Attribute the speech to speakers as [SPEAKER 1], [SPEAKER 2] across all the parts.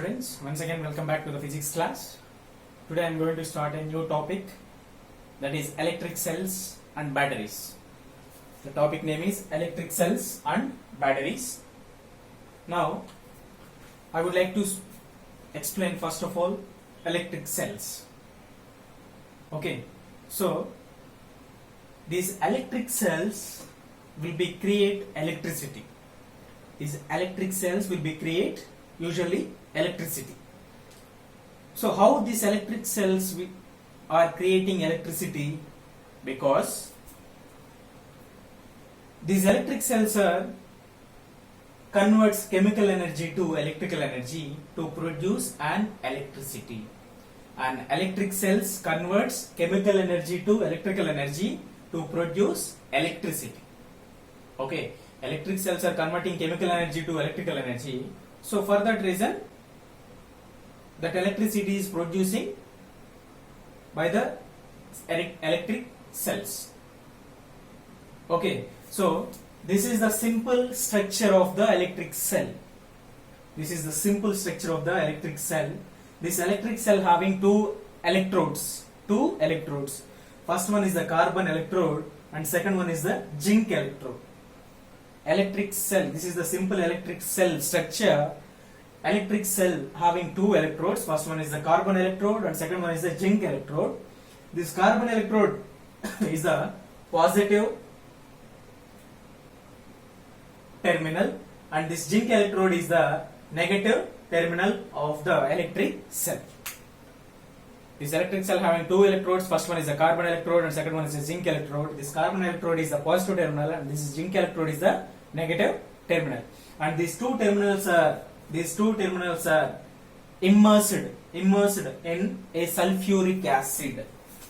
[SPEAKER 1] students, once again welcome back to the physics class. Today I am going to start a new topic, that is electric cells and batteries. The topic name is electric cells and batteries. Now I would like to explain first of all electric cells. Okay, so these electric cells will be create electricity. These electric cells will be create usually electricity. So how these electric cells are creating electricity? Because these electric cells are converts chemical energy to electrical energy to produce an electricity. And electric cells converts chemical energy to electrical energy to produce electricity. Okay, electric cells are converting chemical energy to electrical energy. So for that reason, that electricity is producing by the electric cells. Okay, so this is the simple structure of the electric cell. This is the simple structure of the electric cell. This electric cell having two electrodes. First one is the carbon electrode and second one is the zinc electrode. Electric cell, this is the simple electric cell structure. Electric cell having two electrodes, first one is the carbon electrode and second one is the zinc electrode. This carbon electrode is the positive terminal and this zinc electrode is the negative terminal of the electric cell. This electric cell having two electrodes, first one is the carbon electrode and second one is the zinc electrode. This carbon electrode is the positive terminal and this zinc electrode is the negative terminal. And these two terminals are immersed in a sulfuric acid.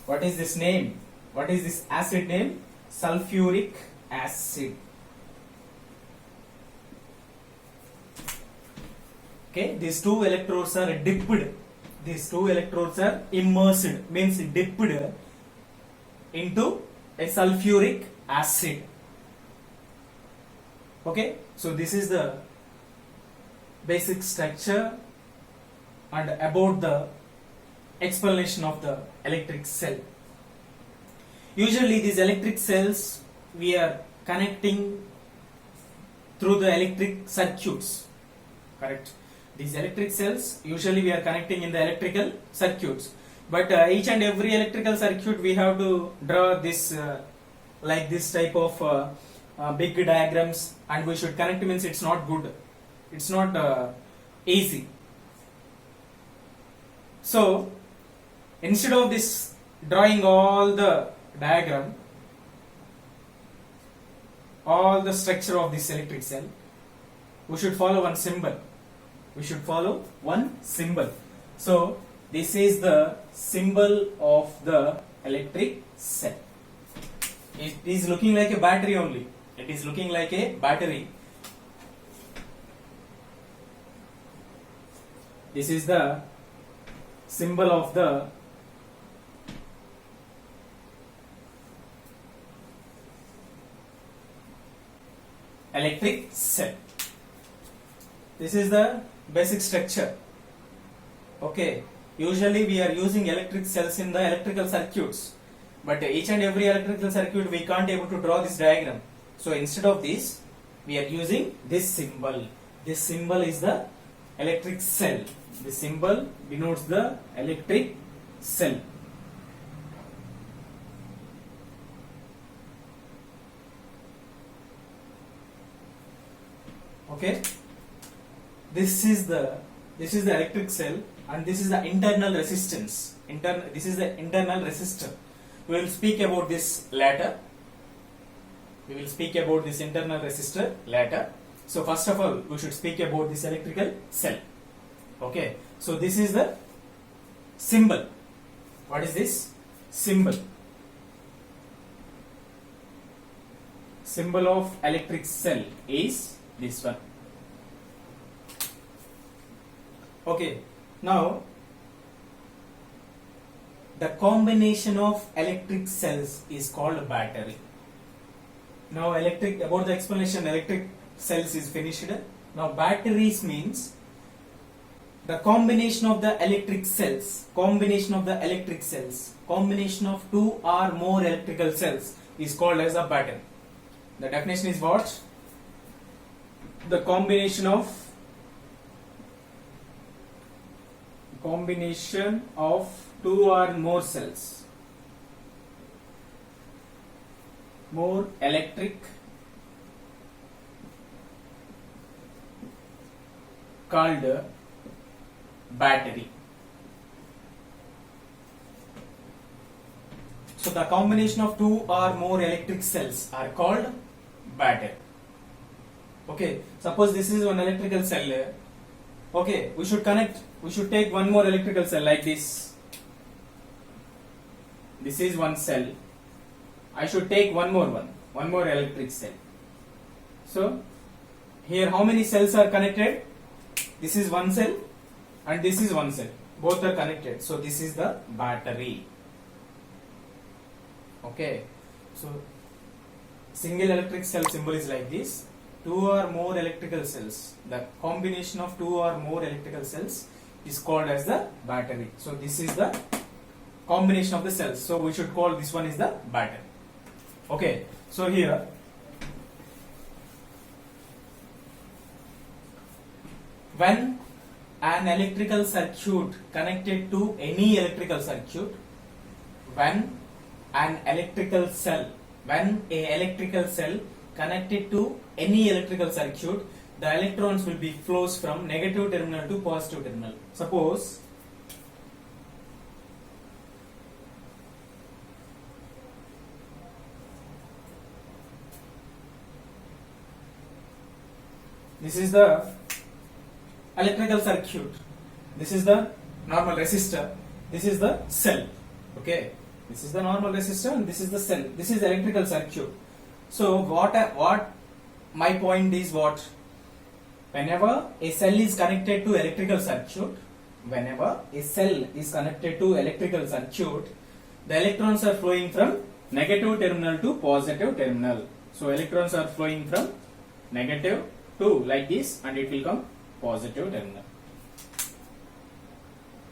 [SPEAKER 1] What is this name? What is this acid name? Sulfuric acid. Okay, these two electrodes are dipped. These two electrodes are immersed, means dipped into a sulfuric acid. Okay, so this is the basic structure and about the explanation of the electric cell. Usually these electric cells we are connecting through the electric circuits. Correct. These electric cells usually we are connecting in the electrical circuits, but each and every electrical circuit we have to draw this like this type of big diagrams, and we should connect, means it's not good, it's not easy. So instead of this drawing all the diagram, all the structure of this electric cell, we should follow one symbol. So this is the symbol of the electric cell. It is looking like a battery only. It is looking like a battery. This is the symbol of the electric cell. This is the basic structure. Okay, usually we are using electric cells in the electrical circuits, but each and every electrical circuit we can't able to draw this diagram. So instead of this, we are using this symbol. This symbol is the electric cell. This symbol denotes the electric cell. Okay, this is the electric cell and this is the internal resistance. This is the internal resistor. We will speak about this later. We will speak about this internal resistor later. So first of all, we should speak about this electrical cell. Okay, so this is the symbol. What is this? Symbol. Symbol of electric cell is this one. Okay, now the combination of electric cells is called a battery. Now about the explanation, electric cells is finished. Now batteries means The combination of the electric cells, combination of two or more electrical cells is called as a battery. The definition is what? The combination of two or more cells, more electric called battery. So the combination of two or more electric cells are called battery. Okay, suppose this is one electrical cell. Okay, we should take one more electrical cell like this. This is one cell. I should take one more electric cell. So here how many cells are connected? This is one cell and this is one cell. Both are connected. So this is the battery. Okay. So single electric cell symbol is like this. Two or more electrical cells. The combination of two or more electrical cells is called as the battery. So this is the combination of the cells. So we should call this one is the battery. Okay. So here when an electrical circuit connected to any electrical circuit, when a electrical cell connected to any electrical circuit, the electrons will be flows from negative terminal to positive terminal. Suppose this is the electrical circuit, this is the normal resistor, this is the cell. Okay, this is the normal resistor and this is the cell. This is the electrical circuit. So what my point is, what whenever a cell is connected to electrical circuit, the electrons are flowing from negative terminal to positive terminal. So electrons are flowing from negative to like this and it will come positive terminal.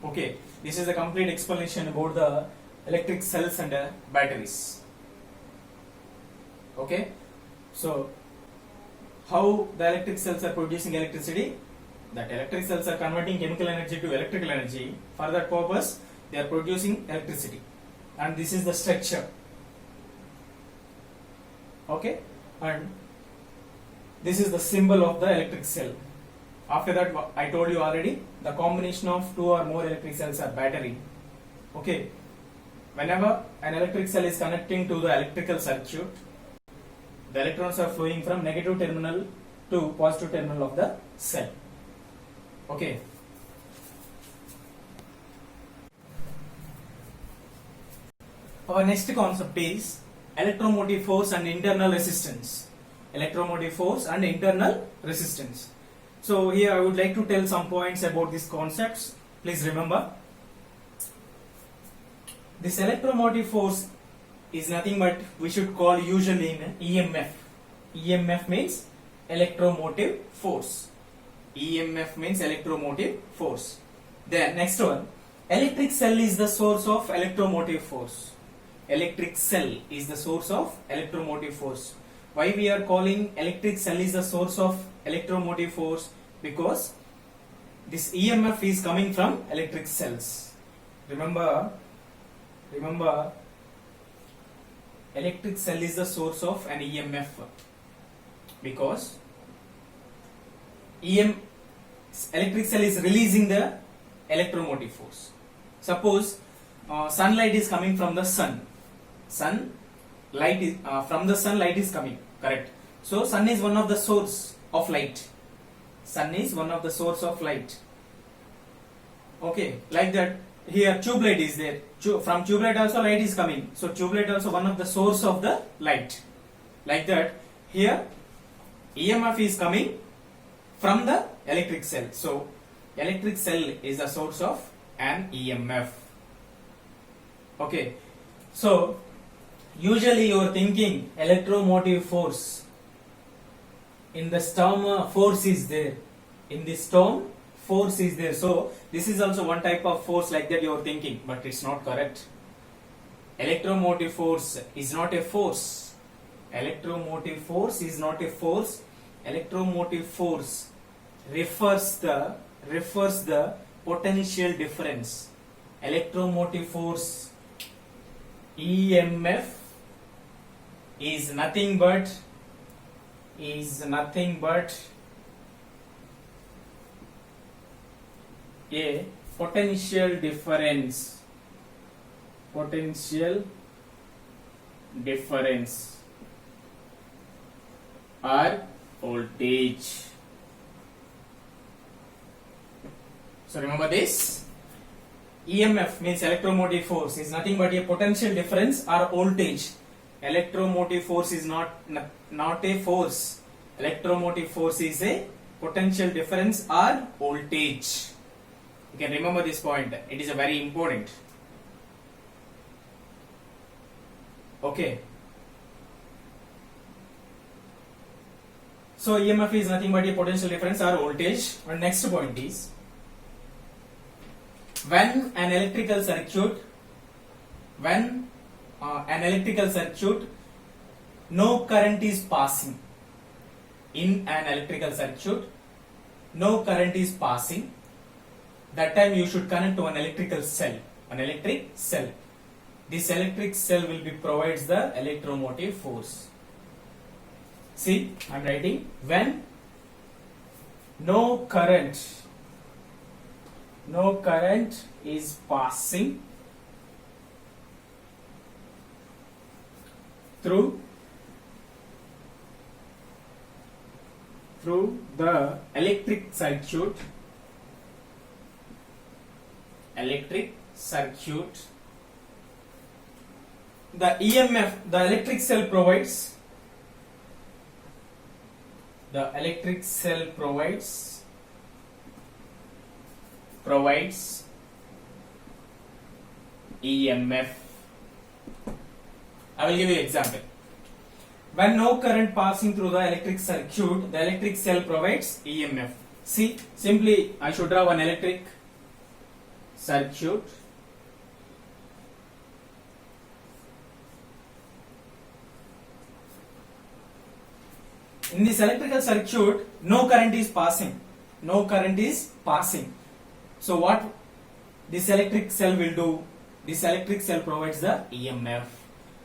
[SPEAKER 1] Okay, this is the complete explanation about the electric cells and batteries. Okay, so how the electric cells are producing electricity? That electric cells are converting chemical energy to electrical energy. For that purpose, they are producing electricity. And this is the structure. Okay, and this is the symbol of the electric cell. After that, I told you already, the combination of two or more electric cells are battery. Okay, whenever an electric cell is connecting to the electrical circuit, the electrons are flowing from negative terminal to positive terminal of the cell. Okay. Our next concept is electromotive force and internal resistance. Electromotive force and internal resistance. So here I would like to tell some points about these concepts. Please remember, this electromotive force is nothing but we should call usually in EMF. EMF means electromotive force. EMF means electromotive force. Then next one, electric cell is the source of electromotive force. Electric cell is the source of electromotive force. Why we are calling electric cell is the source of electromotive force? Because this EMF is coming from electric cells. Remember, electric cell is the source of an EMF because electric cell is releasing the electromotive force. Suppose sunlight is coming from the sun. From the sun light is coming, correct? So sun is one of the source of light. Sun is one of the source of light. Okay, like that. Here tube light is there. From tube light also light is coming. So tube light also one of the source of the light. Like that. Here EMF is coming from the electric cell. So electric cell is the source of an EMF. Okay. So usually you are thinking electromotive force. In the term force is there. In this term force is there. So this is also one type of force, like that you are thinking, but it's not correct. Electromotive force is not a force. Electromotive force is not a force. Electromotive force refers the potential difference. Electromotive force, EMF, is nothing but a potential difference or voltage. So remember this. EMF means electromotive force is nothing but a potential difference or voltage. Electromotive force is not a force. Electromotive force is a potential difference or voltage. You can remember this point. It is a very important. Okay. So EMF is nothing but a potential difference or voltage. And next point is, when an electrical circuit, no current is passing. In an electrical circuit, no current is passing. That time you should connect to an electric cell. This electric cell will be provides the electromotive force. See, I am writing, when no current is passing through the electric circuit, the EMF, the electric cell provides EMF. I will give you an example. When no current passing through the electric circuit, the electric cell provides EMF. See, simply I should draw one electric circuit. In this electrical circuit, no current is passing. So what this electric cell will do? This electric cell provides the EMF.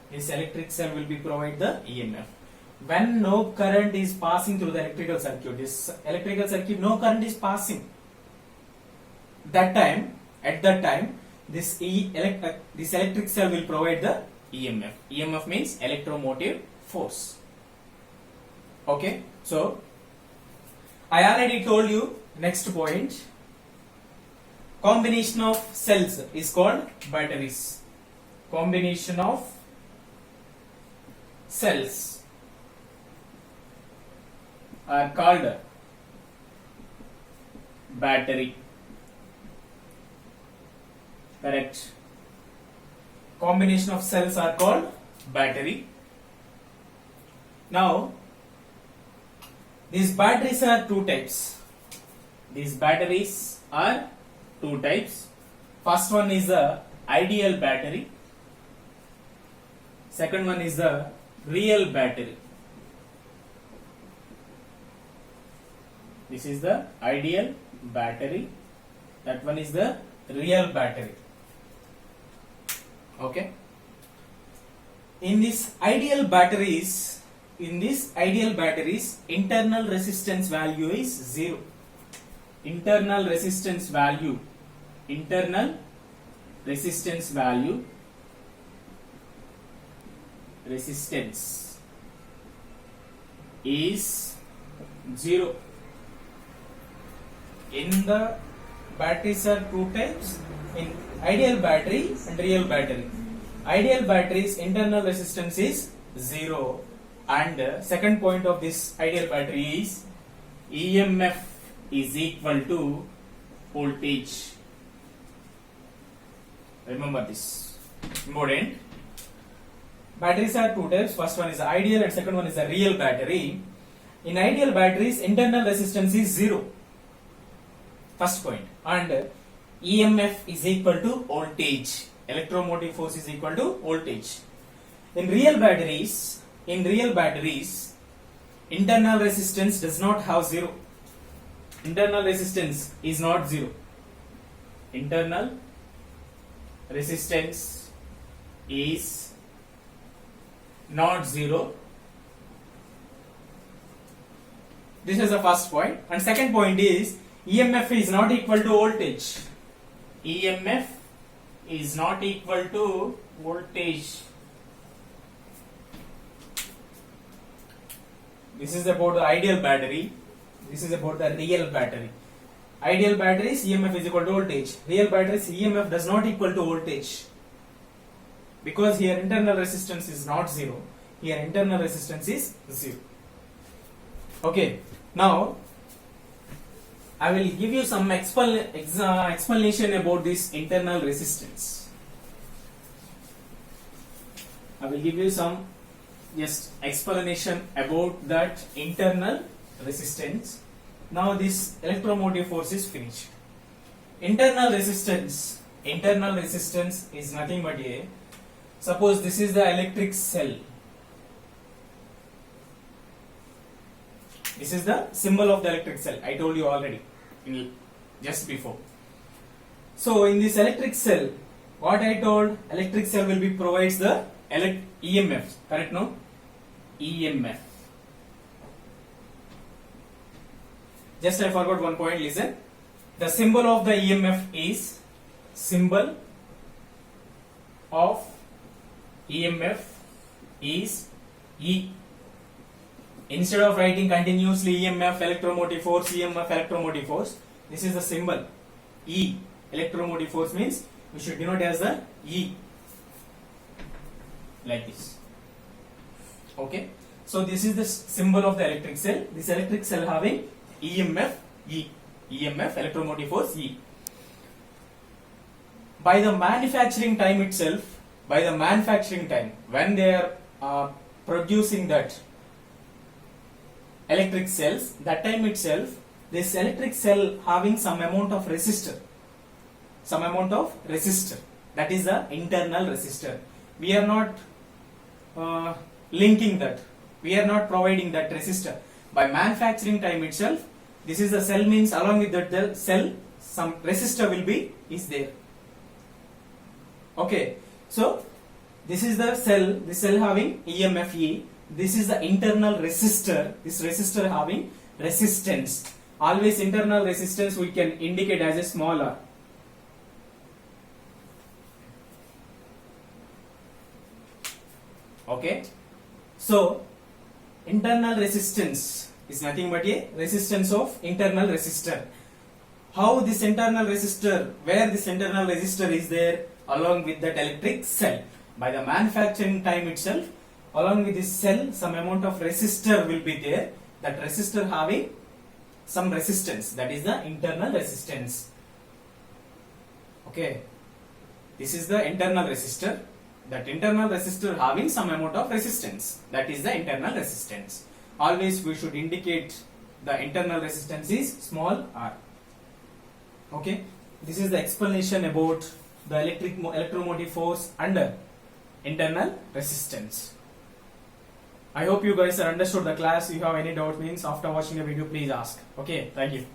[SPEAKER 1] This electric cell will be provide the EMF. When no current is passing through the electrical circuit, this electrical circuit, no current is passing. At that time, this electric cell will provide the EMF. EMF means electromotive force. Okay, so I already told you. Next point, combination of cells is called batteries. Combination of cells are called battery. Correct. Combination of cells are called battery. Now, these batteries are two types. First one is the ideal battery. Second one is the real battery. This is the ideal battery. That one is the real battery. Okay. In these ideal batteries, internal resistance value is 0. Internal resistance value resistance is 0. In the batteries are two types, in ideal battery and real battery. Ideal batteries internal resistance is 0, and second point of this ideal battery is EMF is equal to voltage. Remember this, important. Batteries are two types. First one is the ideal and second one is the real battery. In ideal batteries, internal resistance is 0. First point. And EMF is equal to voltage. Electromotive force is equal to voltage. In real batteries, internal resistance does not have zero. Internal resistance is not zero. Internal resistance is not zero. This is the first point. And second point is EMF is not equal to voltage. EMF is not equal to voltage. This is about the ideal battery. This is about the real battery. Ideal batteries EMF is equal to voltage. Real batteries EMF does not equal to voltage. Because here internal resistance is not zero. Here internal resistance is zero. Okay. Now I will give you some explanation about this internal resistance. I will give you some explanation about that internal resistance. Now this electromotive force is finished. Internal resistance is nothing but a, suppose this is the electric cell. This is the symbol of the electric cell. I told you already just before. So in this electric cell, what I told, electric cell will be provides the EMF. Correct? No? EMF. Just I forgot one point. Listen. The symbol of the EMF is symbol of EMF is E. Instead of writing continuously EMF electromotive force, EMF electromotive force, this is the symbol E. Electromotive force means we should denote as the E, like this. Okay. So this is the symbol of the electric cell. This electric cell having EMF E. EMF electromotive force E. By the manufacturing time itself, when they are producing that electric cells, that time itself, this electric cell having some amount of resistor, that is the internal resistor. We are not linking that, we are not providing that resistor. By manufacturing time itself, this is the cell, means along with that cell some resistor is there. Okay, so this is the cell having EMF E. This is the internal resistor. This resistor having resistance. Always internal resistance we can indicate as a small r. Okay. So internal resistance is nothing but a resistance of internal resistor. How this internal resistor, where this internal resistor is there? Along with that electric cell. By the manufacturing time itself, along with this cell, some amount of resistor will be there. That resistor having some resistance, that is the internal resistance. Okay, this is the internal resistor. That internal resistor having some amount of resistance, that is the internal resistance. Always we should indicate the internal resistance is small r. Okay, this is the explanation about the electromotive force under internal resistance. I hope you guys have understood the class. If you have any doubt, means after watching the video, please ask. Okay, thank you.